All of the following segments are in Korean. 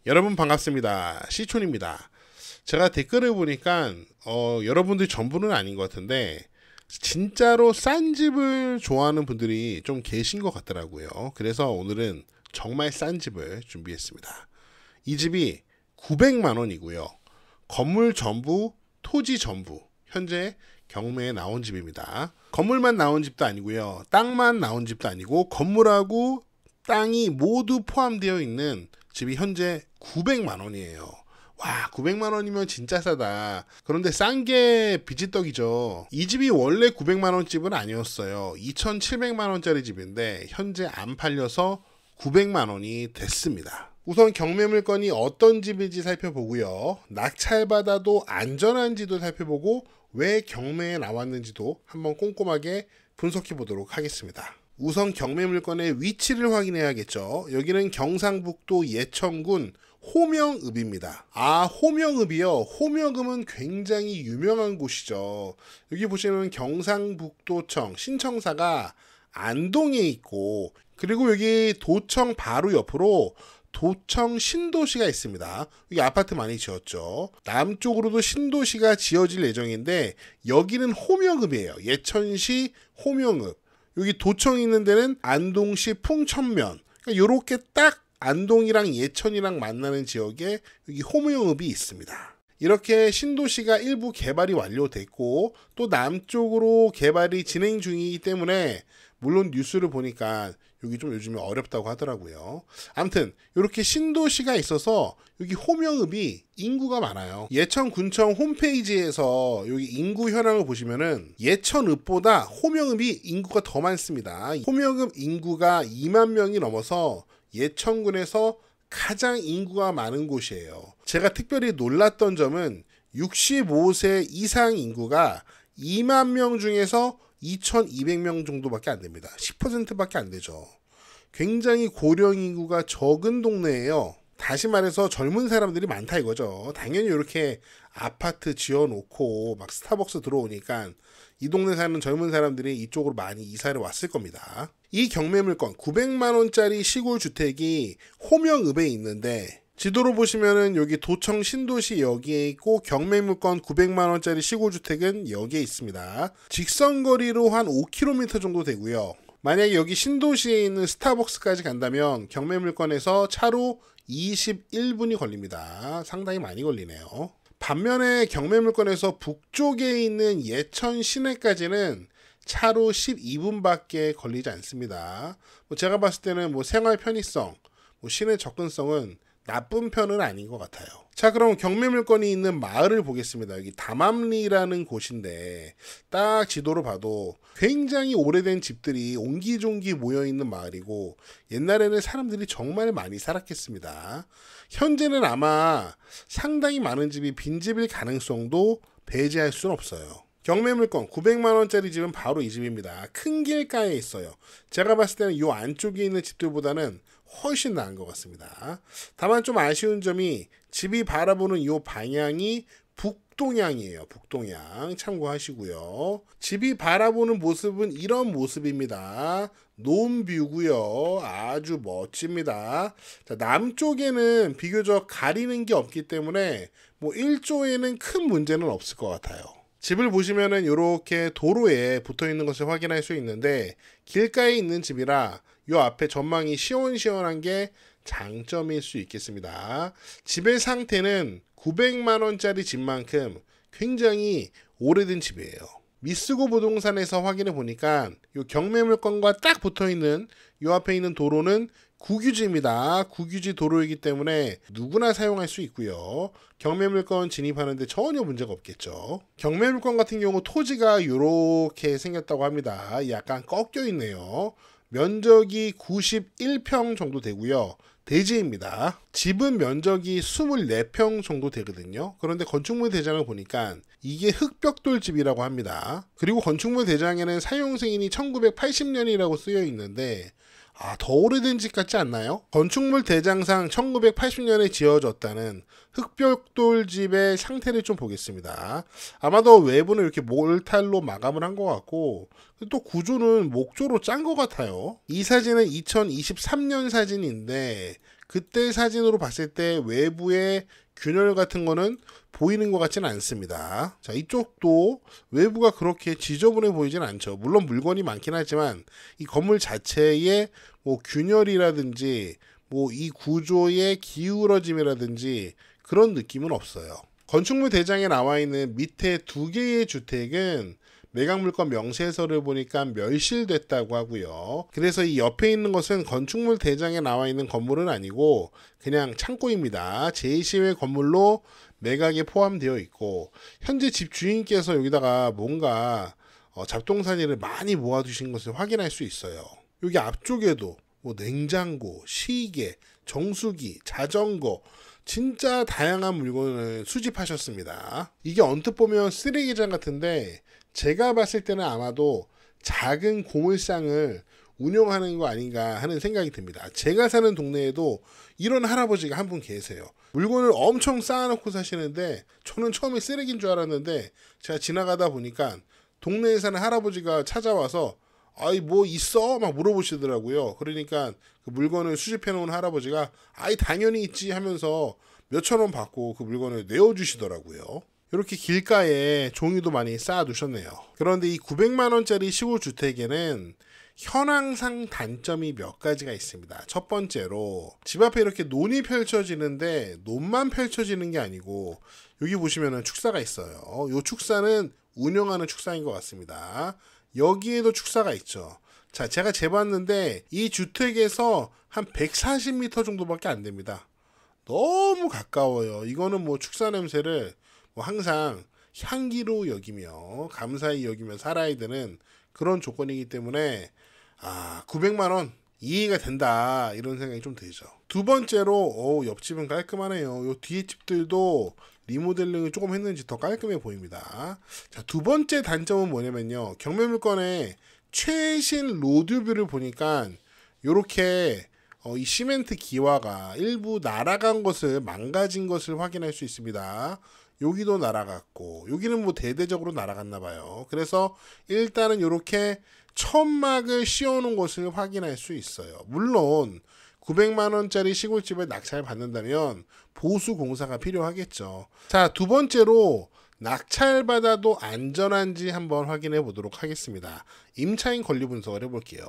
여러분 반갑습니다. 시촌입니다. 제가 댓글을 보니까 여러분들 전부는 아닌 것 같은데 진짜로 싼 집을 좋아하는 분들이 좀 계신 것 같더라고요. 그래서 오늘은 정말 싼 집을 준비했습니다. 이 집이 900만 원이고요. 건물 전부, 토지 전부 현재 경매에 나온 집입니다. 건물만 나온 집도 아니고요. 땅만 나온 집도 아니고 건물하고 땅이 모두 포함되어 있는 집이 현재 900만 원이에요. 와, 900만 원이면 진짜 싸다. 그런데 싼 게 비지떡이죠. 이 집이 원래 900만 원 집은 아니었어요. 2,700만 원짜리 집인데 현재 안 팔려서 900만 원이 됐습니다. 우선 경매 물건이 어떤 집인지 살펴보고요. 낙찰받아도 안전한지도 살펴보고 왜 경매에 나왔는지도 한번 꼼꼼하게 분석해 보도록 하겠습니다. 우선 경매 물건의 위치를 확인해야겠죠. 여기는 경상북도 예천군 호명읍입니다. 아, 호명읍이요. 호명읍은 굉장히 유명한 곳이죠. 여기 보시면 경상북도청 신청사가 안동에 있고, 그리고 여기 도청 바로 옆으로 도청 신도시가 있습니다. 여기 아파트 많이 지었죠. 남쪽으로도 신도시가 지어질 예정인데 여기는 호명읍이에요. 예천시 호명읍. 여기 도청이 있는 데는 안동시 풍천면. 그러니까 이렇게 딱 안동이랑 예천이랑 만나는 지역에 여기 호명읍이 있습니다. 이렇게 신도시가 일부 개발이 완료됐고 또 남쪽으로 개발이 진행 중이기 때문에 물론 뉴스를 보니까 여기 좀 요즘에 어렵다고 하더라고요. 아무튼 이렇게 신도시가 있어서 여기 호명읍이 인구가 많아요. 예천군청 홈페이지에서 여기 인구 현황을 보시면은 예천읍보다 호명읍이 인구가 더 많습니다. 호명읍 인구가 2만 명이 넘어서 예천군에서 가장 인구가 많은 곳이에요. 제가 특별히 놀랐던 점은 65세 이상 인구가 2만 명 중에서 2,200명 정도밖에 안 됩니다. 10%밖에 안 되죠. 굉장히 고령 인구가 적은 동네예요. 다시 말해서 젊은 사람들이 많다 이거죠. 당연히 이렇게 아파트 지어놓고 막 스타벅스 들어오니까 이 동네 사는 젊은 사람들이 이쪽으로 많이 이사를 왔을 겁니다. 이 경매 물건 900만 원짜리 시골 주택이 호명읍에 있는데 지도로 보시면은 여기 도청 신도시 여기에 있고 경매 물건 900만 원짜리 시골 주택은 여기에 있습니다. 직선거리로 한 5km 정도 되고요. 만약에 여기 신도시에 있는 스타벅스까지 간다면 경매 물건에서 차로 21분이 걸립니다. 상당히 많이 걸리네요. 반면에 경매 물건에서 북쪽에 있는 예천 시내까지는 차로 12분밖에 걸리지 않습니다. 제가 봤을 때는 생활 편의성, 시내 접근성은 나쁜 편은 아닌 것 같아요. 자, 그럼 경매 물건이 있는 마을을 보겠습니다. 여기 담암리라는 곳인데 딱 지도로 봐도 굉장히 오래된 집들이 옹기종기 모여있는 마을이고 옛날에는 사람들이 정말 많이 살았겠습니다. 현재는 아마 상당히 많은 집이 빈집일 가능성도 배제할 수는 없어요. 경매 물건 900만 원짜리 집은 바로 이 집입니다. 큰 길가에 있어요. 제가 봤을 때는 이 안쪽에 있는 집들보다는 훨씬 나은 것 같습니다. 다만 좀 아쉬운 점이 집이 바라보는 이 방향이 북동향이에요. 북동향 참고하시고요. 집이 바라보는 모습은 이런 모습입니다. 논뷰고요. 아주 멋집니다. 자, 남쪽에는 비교적 가리는 게 없기 때문에 일조에는 큰 문제는 없을 것 같아요. 집을 보시면은 이렇게 도로에 붙어 있는 것을 확인할 수 있는데 길가에 있는 집이라 요 앞에 전망이 시원시원한 게 장점일 수 있겠습니다. 집의 상태는 900만 원짜리 집만큼 굉장히 오래된 집이에요. 미쓰고 부동산에서 확인해 보니까 요 경매 물건과 딱 붙어 있는 요 앞에 있는 도로는 국유지입니다. 국유지 도로이기 때문에 누구나 사용할 수 있고요. 경매 물건 진입하는데 전혀 문제가 없겠죠. 경매 물건 같은 경우 토지가 이렇게 생겼다고 합니다. 약간 꺾여 있네요. 면적이 91평 정도 되고요. 대지입니다. 집은 면적이 24평 정도 되거든요. 그런데 건축물 대장을 보니까 이게 흑벽돌 집이라고 합니다. 그리고 건축물 대장에는 사용승인이 1980년이라고 쓰여 있는데 더 오래된 집 같지 않나요? 건축물 대장상 1980년에 지어졌다는 흑벽돌 집의 상태를 좀 보겠습니다. 아마도 외부는 이렇게 몰탈로 마감을 한 것 같고 또 구조는 목조로 짠 것 같아요. 이 사진은 2023년 사진인데 그때 사진으로 봤을 때 외부의 균열 같은 거는 보이는 것 같지는 않습니다. 자, 이쪽도 외부가 그렇게 지저분해 보이진 않죠. 물론 물건이 많긴 하지만 이 건물 자체에 뭐 균열이라든지 뭐 이 구조의 기울어짐이라든지 그런 느낌은 없어요. 건축물 대장에 나와 있는 밑에 2개의 주택은 매각물건 명세서를 보니까 멸실됐다고 하고요. 그래서 이 옆에 있는 것은 건축물 대장에 나와 있는 건물은 아니고 그냥 창고입니다. 제2시외 건물로 매각에 포함되어 있고, 현재 집 주인께서 여기다가 뭔가 잡동사니를 많이 모아두신 것을 확인할 수 있어요. 여기 앞쪽에도 뭐 냉장고, 시계, 정수기, 자전거, 진짜 다양한 물건을 수집하셨습니다. 이게 언뜻 보면 쓰레기장 같은데 제가 봤을 때는 아마도 작은 고물상을 운영하는 거 아닌가 하는 생각이 듭니다. 제가 사는 동네에도 이런 할아버지가 한 분 계세요. 물건을 엄청 쌓아놓고 사시는데 저는 처음에 쓰레기인 줄 알았는데 제가 지나가다 보니까 동네에 사는 할아버지가 찾아와서 아이 뭐 있어? 막 물어보시더라고요. 그러니까 그 물건을 수집해 놓은 할아버지가 아이 당연히 있지 하면서 몇천 원 받고 그 물건을 내어주시더라고요. 이렇게 길가에 종이도 많이 쌓아두셨네요. 그런데 이 900만 원짜리 시골 주택에는 현황상 단점이 몇 가지가 있습니다. 첫 번째로 집 앞에 이렇게 논이 펼쳐지는데 논만 펼쳐지는 게 아니고 여기 보시면은 축사가 있어요. 이 축사는 운영하는 축사인 것 같습니다. 여기에도 축사가 있죠. 자, 제가 재봤는데 이 주택에서 한 140m 정도밖에 안 됩니다. 너무 가까워요. 이거는 뭐 축사 냄새를 뭐 항상 향기로 여기며 감사히 여기며 살아야 되는 그런 조건이기 때문에 900만 원 이해가 된다 이런 생각이 좀 들죠. 두 번째로 옆집은 깔끔하네요. 요 뒤에 집들도 리모델링을 조금 했는지 더 깔끔해 보입니다. 자, 두 번째 단점은 뭐냐면요. 경매물건의 최신 로드뷰를 보니까 요렇게 이 시멘트 기와가 일부 날아간 것을 망가진 것을 확인할 수 있습니다. 여기도 날아갔고 여기는 뭐 대대적으로 날아갔나 봐요. 그래서 일단은 이렇게 천막을 씌워놓은 것을 확인할 수 있어요. 물론 900만 원짜리 시골집을 낙찰 받는다면 보수 공사가 필요하겠죠. 자, 두 번째로 낙찰받아도 안전한지 한번 확인해 보도록 하겠습니다. 임차인 권리 분석을 해볼게요.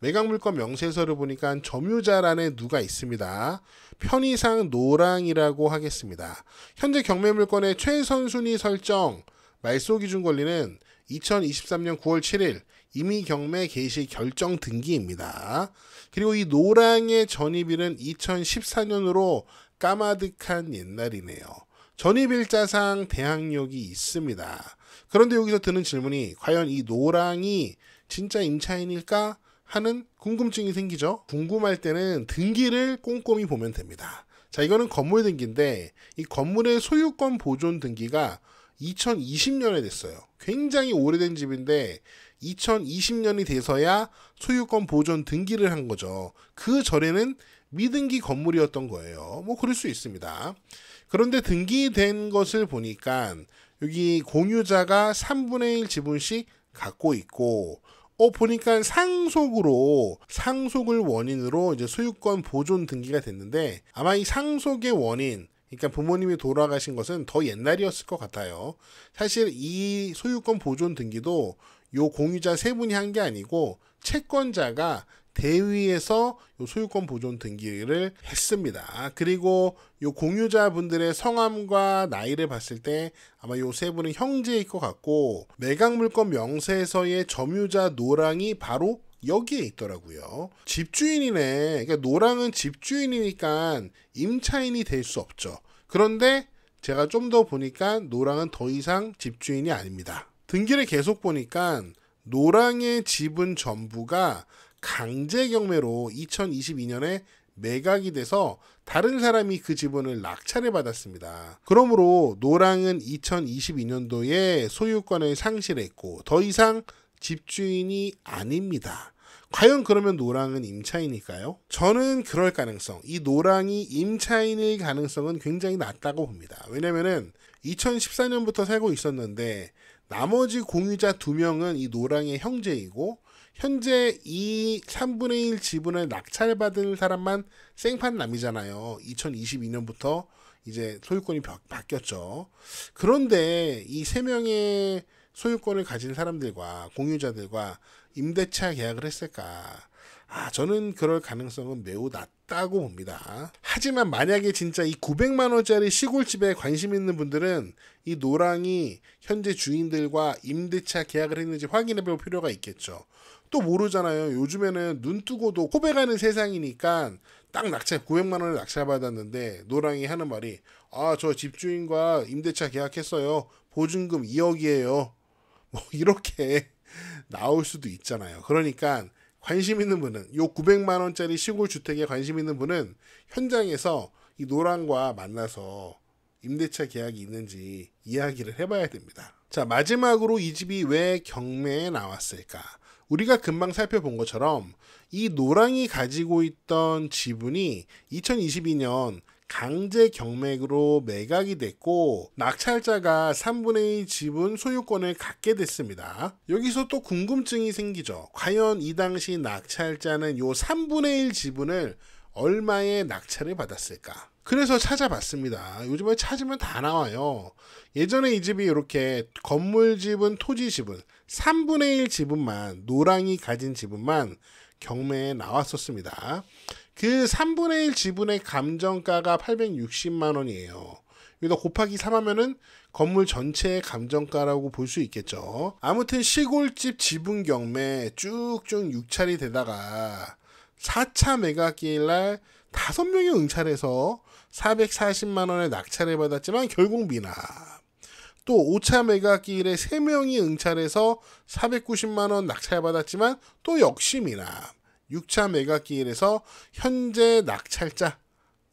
매각물건 명세서를 보니까 점유자란에 누가 있습니다. 편의상 노랑이라고 하겠습니다. 현재 경매물건의 최선순위 설정 말소기준 권리는 2023년 9월 7일 임의 경매 개시 결정 등기입니다. 그리고 이 노랑의 전입일은 2014년으로 까마득한 옛날이네요. 전입일자상 대항력이 있습니다. 그런데 여기서 드는 질문이 과연 이 노랑이 진짜 임차인일까 하는 궁금증이 생기죠. 궁금할 때는 등기를 꼼꼼히 보면 됩니다. 자, 이거는 건물 등기인데 이 건물의 소유권 보존 등기가 2020년에 됐어요. 굉장히 오래된 집인데 2020년이 돼서야 소유권 보존 등기를 한 거죠. 그 전에는 미등기 건물이었던 거예요. 뭐 그럴 수 있습니다. 그런데 등기된 것을 보니까 여기 공유자가 3분의 1 지분씩 갖고 있고 보니까 상속을 원인으로 이제 소유권 보존 등기가 됐는데 아마 이 상속의 원인, 그러니까 부모님이 돌아가신 것은 더 옛날이었을 것 같아요. 사실 이 소유권 보존 등기도 요 공유자 세 분이 한 게 아니고 채권자가 대위에서 요 소유권 보존 등기를 했습니다. 그리고 요 공유자분들의 성함과 나이를 봤을 때 아마 요 세 분은 형제일 것 같고 매각물건 명세서의 점유자 노랑이 바로 여기에 있더라고요. 집주인이네. 그러니까 노랑은 집주인이니까 임차인이 될 수 없죠. 그런데 제가 좀 더 보니까 노랑은 더 이상 집주인이 아닙니다. 등기를 계속 보니까 노랑의 집은 전부가 강제 경매로 2022년에 매각이 돼서 다른 사람이 그 지분을 낙찰을 받았습니다. 그러므로 노랑은 2022년도에 소유권을 상실했고 더 이상 집주인이 아닙니다. 과연 그러면 노랑은 임차인일까요? 저는 그럴 가능성, 이 노랑이 임차인일 가능성은 굉장히 낮다고 봅니다. 왜냐면은 2014년부터 살고 있었는데 나머지 공유자 2명은 이 노랑의 형제이고 현재 이 3분의 1 지분을 낙찰받은 사람만 생판남이잖아요. 2022년부터 이제 소유권이 바뀌었죠. 그런데 이 3명의 소유권을 가진 사람들과 공유자들과 임대차 계약을 했을까? 저는 그럴 가능성은 매우 낮다고 봅니다. 하지만 만약에 진짜 이 900만 원짜리 시골집에 관심 있는 분들은 이 노랑이 현재 주인들과 임대차 계약을 했는지 확인해 볼 필요가 있겠죠. 또 모르잖아요. 요즘에는 눈 뜨고도 코베가는 세상이니까 딱 낙찰 900만 원을 낙찰받았는데 노랑이 하는 말이 저 집주인과 임대차 계약했어요. 보증금 2억이에요. 뭐 이렇게 나올 수도 있잖아요. 그러니까 관심 있는 분은 요 900만 원짜리 시골 주택에 관심 있는 분은 현장에서 이 노랑과 만나서 임대차 계약이 있는지 이야기를 해봐야 됩니다. 자, 마지막으로 이 집이 왜 경매에 나왔을까? 우리가 금방 살펴본 것처럼 이 노랑이 가지고 있던 지분이 2022년 강제 경매로 매각이 됐고 낙찰자가 3분의 1 지분 소유권을 갖게 됐습니다. 여기서 또 궁금증이 생기죠. 과연 이 당시 낙찰자는 요 3분의 1 지분을 얼마에 낙찰을 받았을까? 그래서 찾아봤습니다. 요즘에 찾으면 다 나와요. 예전에 이 집이 이렇게 건물 지분, 토지 지분 3분의 1 지분만, 노랑이 가진 지분만 경매에 나왔었습니다. 그 3분의 1 지분의 감정가가 860만 원이에요. 여기다 곱하기 3하면은 건물 전체의 감정가라고 볼 수 있겠죠. 아무튼 시골집 지분 경매 쭉쭉 6차례 되다가 4차 매각기일 날 5명이 응찰해서 440만 원의 낙찰을 받았지만 결국 미납. 또 5차 매각기일에 3명이 응찰해서 490만 원 낙찰받았지만 또 역시 미납. 6차 매각기일에서 현재 낙찰자,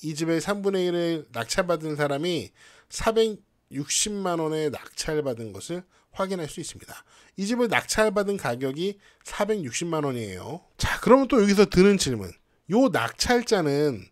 이 집의 3분의 1을 낙찰받은 사람이 460만 원에 낙찰받은 것을 확인할 수 있습니다. 이 집을 낙찰받은 가격이 460만 원이에요. 자, 그러면 또 여기서 드는 질문. 요 낙찰자는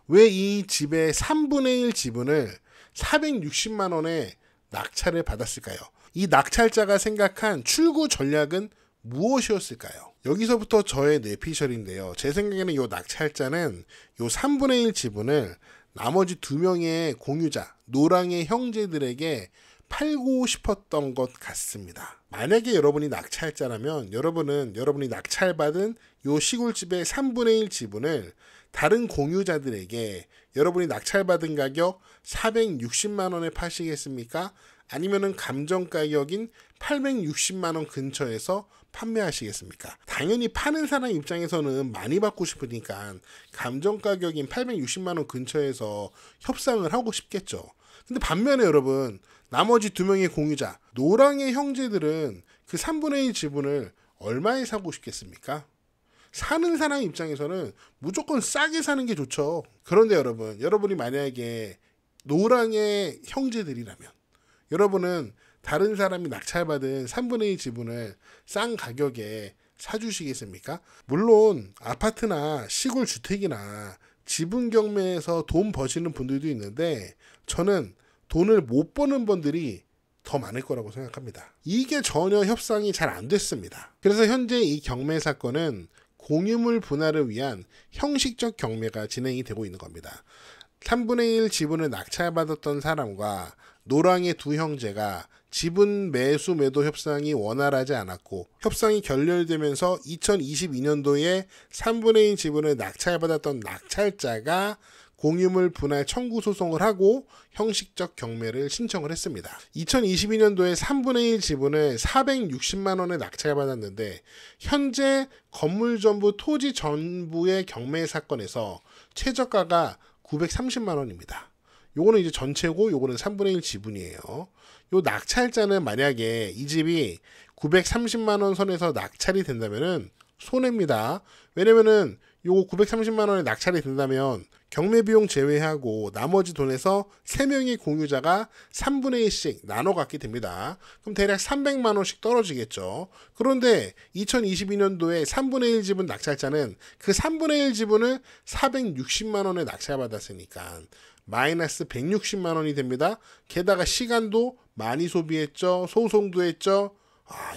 왜 이 집의 3분의 1 지분을 460만 원에 낙찰을 받았을까요? 이 낙찰자가 생각한 출구 전략은 무엇이었을까요? 여기서부터 저의 뇌피셜인데요. 제 생각에는 이 낙찰자는 이 3분의 1 지분을 나머지 2명의 공유자, 노랑의 형제들에게 팔고 싶었던 것 같습니다. 만약에 여러분이 낙찰자라면 여러분이 낙찰받은 이 시골집의 3분의 1 지분을 다른 공유자들에게 여러분이 낙찰받은 가격 460만 원에 파시겠습니까? 아니면은 감정 가격인 860만 원 근처에서 판매하시겠습니까? 당연히 파는 사람 입장에서는 많이 받고 싶으니까 감정 가격인 860만 원 근처에서 협상을 하고 싶겠죠. 근데 반면에 여러분, 나머지 2명의 공유자, 노랑의 형제들은 그 3분의 1 지분을 얼마에 사고 싶겠습니까? 사는 사람 입장에서는 무조건 싸게 사는 게 좋죠. 그런데 여러분이 만약에 노랑의 형제들이라면 여러분은 다른 사람이 낙찰받은 3분의 1 지분을 싼 가격에 사주시겠습니까? 물론 아파트나 시골 주택이나 지분 경매에서 돈 버시는 분들도 있는데 저는 돈을 못 버는 분들이 더 많을 거라고 생각합니다. 이게 전혀 협상이 잘 안 됐습니다. 그래서 현재 이 경매 사건은 공유물 분할을 위한 형식적 경매가 진행이 되고 있는 겁니다. 3분의 1 지분을 낙찰받았던 사람과 노랑의 2 형제가 지분 매수 매도 협상이 원활하지 않았고 협상이 결렬되면서 2022년도에 3분의 1 지분을 낙찰받았던 낙찰자가 공유물 분할 청구 소송을 하고 형식적 경매를 신청을 했습니다. 2022년도에 3분의 1 지분을 460만 원에 낙찰받았는데 현재 건물 전부 토지 전부의 경매 사건에서 최저가가 930만 원입니다. 요거는 이제 전체고 요거는 3분의 1 지분이에요. 요 낙찰자는 만약에 이 집이 930만 원 선에서 낙찰이 된다면은 손해입니다. 왜냐면은 요거 930만 원에 낙찰이 된다면 경매 비용 제외하고 나머지 돈에서 3명의 공유자가 3분의 1씩 나눠 갖게 됩니다. 그럼 대략 300만 원씩 떨어지겠죠. 그런데 2022년도에 3분의 1 지분 낙찰자는 그 3분의 1 지분을 460만 원에 낙찰받았으니까 마이너스 160만 원이 됩니다. 게다가 시간도 많이 소비했죠. 소송도 했죠.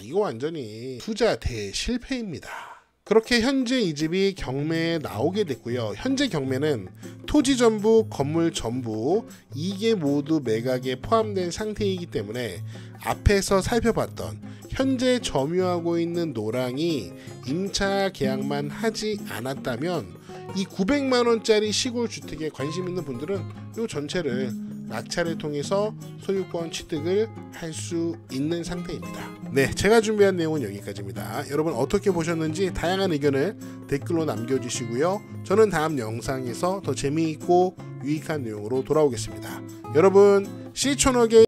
이거 완전히 투자 대실패입니다. 그렇게 현재 이 집이 경매에 나오게 됐고요. 현재 경매는 토지 전부, 건물 전부 이게 모두 매각에 포함된 상태이기 때문에 앞에서 살펴봤던 현재 점유하고 있는 노랑이 임차 계약만 하지 않았다면 이 900만원짜리 시골 주택에 관심 있는 분들은 이 전체를 낙찰을 통해서 소유권 취득을 할 수 있는 상태입니다. 네, 제가 준비한 내용은 여기까지입니다. 여러분 어떻게 보셨는지 다양한 의견을 댓글로 남겨주시고요. 저는 다음 영상에서 더 재미있고 유익한 내용으로 돌아오겠습니다. 여러분 시촌억의